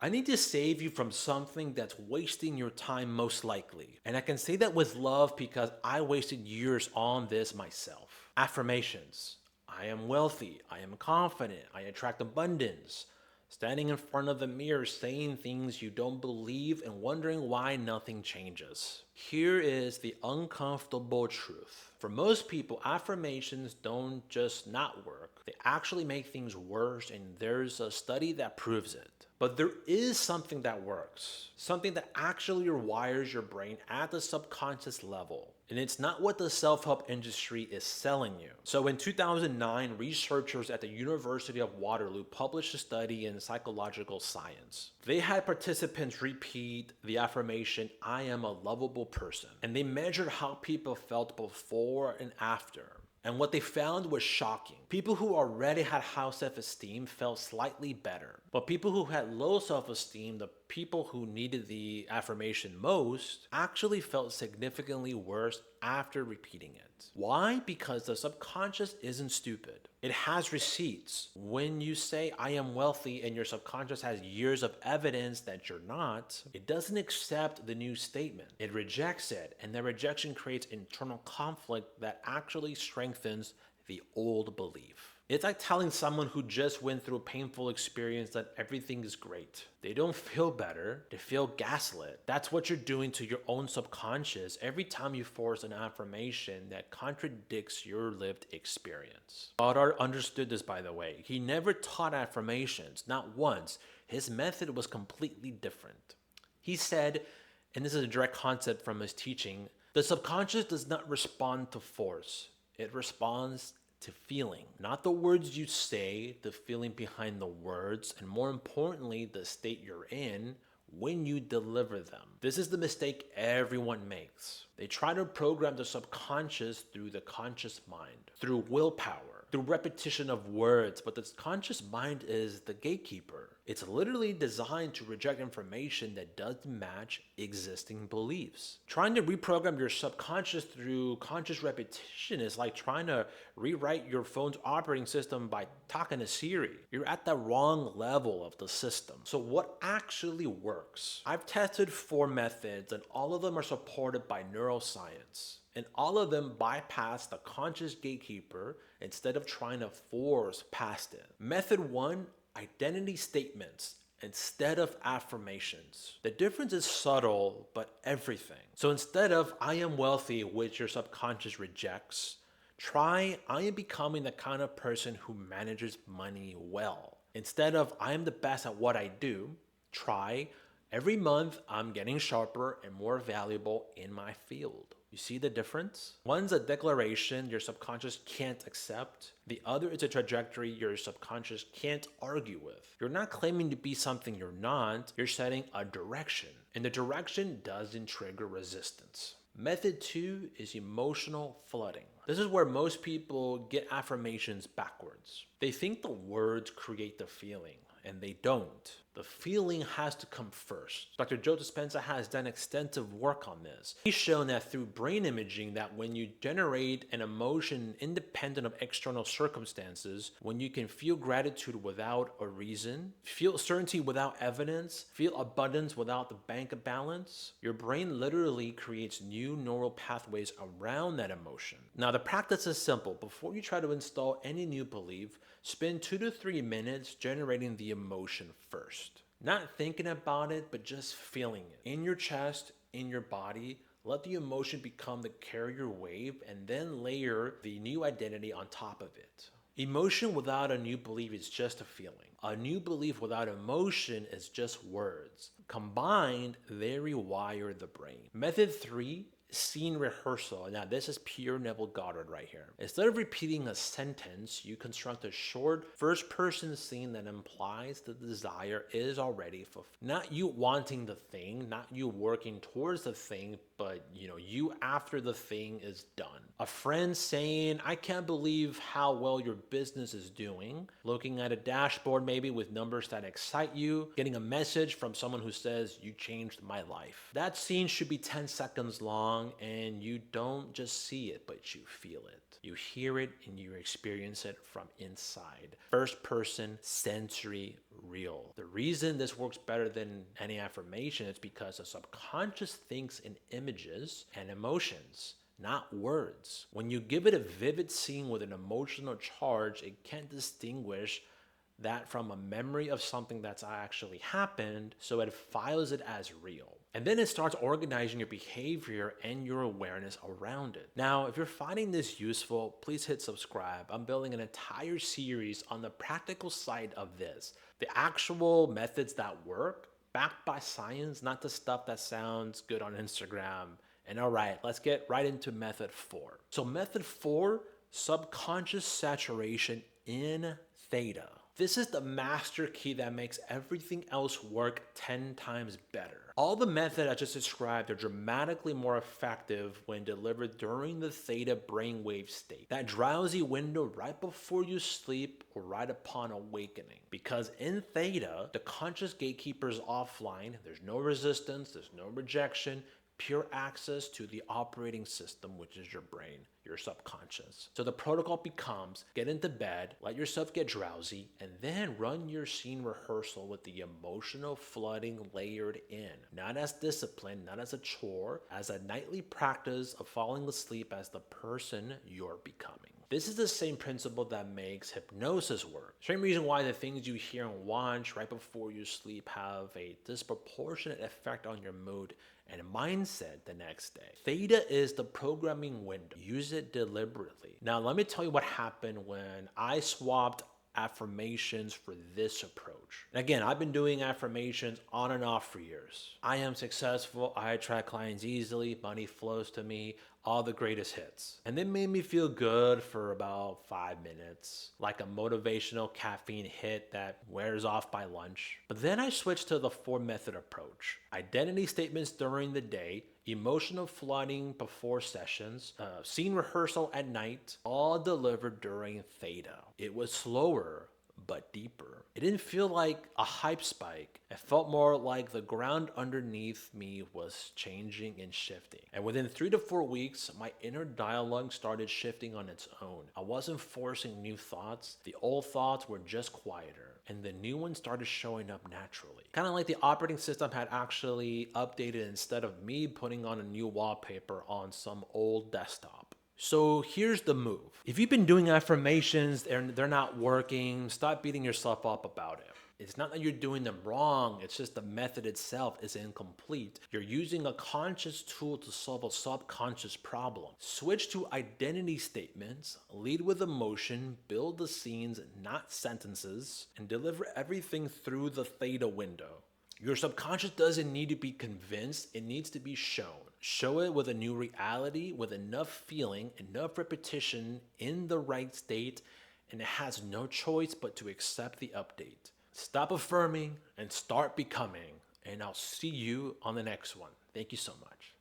I need to save you from something that's wasting your time most likely. And I can say that with love because I wasted years on this myself. Affirmations. I am wealthy. I am confident. I attract abundance. Standing in front of the mirror saying things you don't believe and wondering why nothing changes. Here is the uncomfortable truth. For most people, affirmations don't just not work, they actually make things worse, and there's a study that proves it. But there is something that works, something that actually rewires your brain at the subconscious level. And it's not what the self-help industry is selling you. So in 2009, researchers at the University of Waterloo published a study in psychological science. They had participants repeat the affirmation, I am a lovable person. And they measured how people felt before and after. And what they found was shocking. People who already had high self-esteem felt slightly better. But people who had low self-esteem, the people who needed the affirmation most, actually felt significantly worse after repeating it. Why? Because the subconscious isn't stupid. It has receipts. When you say, I am wealthy, and your subconscious has years of evidence that you're not, it doesn't accept the new statement. It rejects it, and the rejection creates internal conflict that actually strengthens the old belief. It's like telling someone who just went through a painful experience that everything is great. They don't feel better, they feel gaslit. That's what you're doing to your own subconscious every time you force an affirmation that contradicts your lived experience. Goddard understood this, by the way. He never taught affirmations, not once. His method was completely different. He said, and this is a direct concept from his teaching, the subconscious does not respond to force. It responds to feeling. Not the words you say, the feeling behind the words, and more importantly, the state you're in when you deliver them. This is the mistake everyone makes. They try to program the subconscious through the conscious mind, through willpower, through repetition of words, but the conscious mind is the gatekeeper. It's literally designed to reject information that doesn't match existing beliefs. Trying to reprogram your subconscious through conscious repetition is like trying to rewrite your phone's operating system by talking to Siri. You're at the wrong level of the system. So what actually works? I've tested 4 methods and all of them are supported by neuroscience. And all of them bypass the conscious gatekeeper instead of trying to force past it. Method 1, identity statements instead of affirmations. The difference is subtle, but everything. So instead of I am wealthy, which your subconscious rejects, try I am becoming the kind of person who manages money well. Instead of I am the best at what I do, try every month I'm getting sharper and more valuable in my field. You see the difference? One's a declaration your subconscious can't accept. The other is a trajectory your subconscious can't argue with. You're not claiming to be something you're not, you're setting a direction. And the direction doesn't trigger resistance. Method 2 is emotional flooding. This is where most people get affirmations backwards. They think the words create the feeling, and they don't. The feeling has to come first. Dr. Joe Dispenza has done extensive work on this. He's shown that through brain imaging that when you generate an emotion independent of external circumstances, when you can feel gratitude without a reason, feel certainty without evidence, feel abundance without the bank balance, your brain literally creates new neural pathways around that emotion. Now the practice is simple. Before you try to install any new belief, spend 2 to 3 minutes generating the emotion first. Not thinking about it, but just feeling it. In your chest, in your body, let the emotion become the carrier wave and then layer the new identity on top of it. Emotion without a new belief is just a feeling. A new belief without emotion is just words. Combined, they rewire the brain. Method 3, scene rehearsal. Now this is pure Neville Goddard right here. Instead of repeating a sentence, you construct a short first-person scene that implies the desire is already fulfilled. Not you wanting the thing, not you working towards the thing, but you after the thing is done. A friend saying, I can't believe how well your business is doing. Looking at a dashboard maybe with numbers that excite you. Getting a message from someone who says, you changed my life. That scene should be 10 seconds long and you don't just see it, but you feel it. You hear it and you experience it from inside. First person, sensory, real. The reason this works better than any affirmation is because the subconscious thinks in images and emotions, not words. When you give it a vivid scene with an emotional charge, it can't distinguish that from a memory of something that's actually happened, so it files it as real. And then it starts organizing your behavior and your awareness around it. Now, if you're finding this useful, please hit subscribe. I'm building an entire series on the practical side of this, the actual methods that work, backed by science, not the stuff that sounds good on Instagram. And all right, let's get right into method 4. So method 4, subconscious saturation in theta. This is the master key that makes everything else work 10 times better. All the methods I just described are dramatically more effective when delivered during the theta brainwave state, that drowsy window right before you sleep or right upon awakening. Because in theta, the conscious gatekeeper is offline, there's no resistance, there's no rejection, pure access to the operating system, which is your brain, your subconscious. So the protocol becomes get into bed, let yourself get drowsy, and then run your scene rehearsal with the emotional flooding layered in. Not as discipline, not as a chore, as a nightly practice of falling asleep as the person you're becoming. This is the same principle that makes hypnosis work. Same reason why the things you hear and watch right before you sleep have a disproportionate effect on your mood and mindset the next day. Theta is the programming window. Use it deliberately. Now, let me tell you what happened when I swapped affirmations for this approach. And again, I've been doing affirmations on and off for years. I am successful. I attract clients easily. Money flows to me. All the greatest hits. And they made me feel good for about 5 minutes, like a motivational caffeine hit that wears off by lunch. But then I switched to the 4-method approach. Identity statements during the day, emotional flooding before sessions, scene rehearsal at night, all delivered during theta. It was slower, but deeper. It didn't feel like a hype spike. It felt more like the ground underneath me was changing and shifting. And within 3 to 4 weeks, my inner dialogue started shifting on its own. I wasn't forcing new thoughts. The old thoughts were just quieter, and the new ones started showing up naturally. Kind of like the operating system had actually updated instead of me putting on a new wallpaper on some old desktop. So here's the move. If you've been doing affirmations and they're not working, stop beating yourself up about it. It's not that you're doing them wrong, it's just the method itself is incomplete. You're using a conscious tool to solve a subconscious problem. Switch to identity statements, lead with emotion, build the scenes, not sentences, and deliver everything through the theta window. Your subconscious doesn't need to be convinced, it needs to be shown. Show it with a new reality, with enough feeling, enough repetition in the right state, and it has no choice but to accept the update. Stop affirming and start becoming, and I'll see you on the next one. Thank you so much.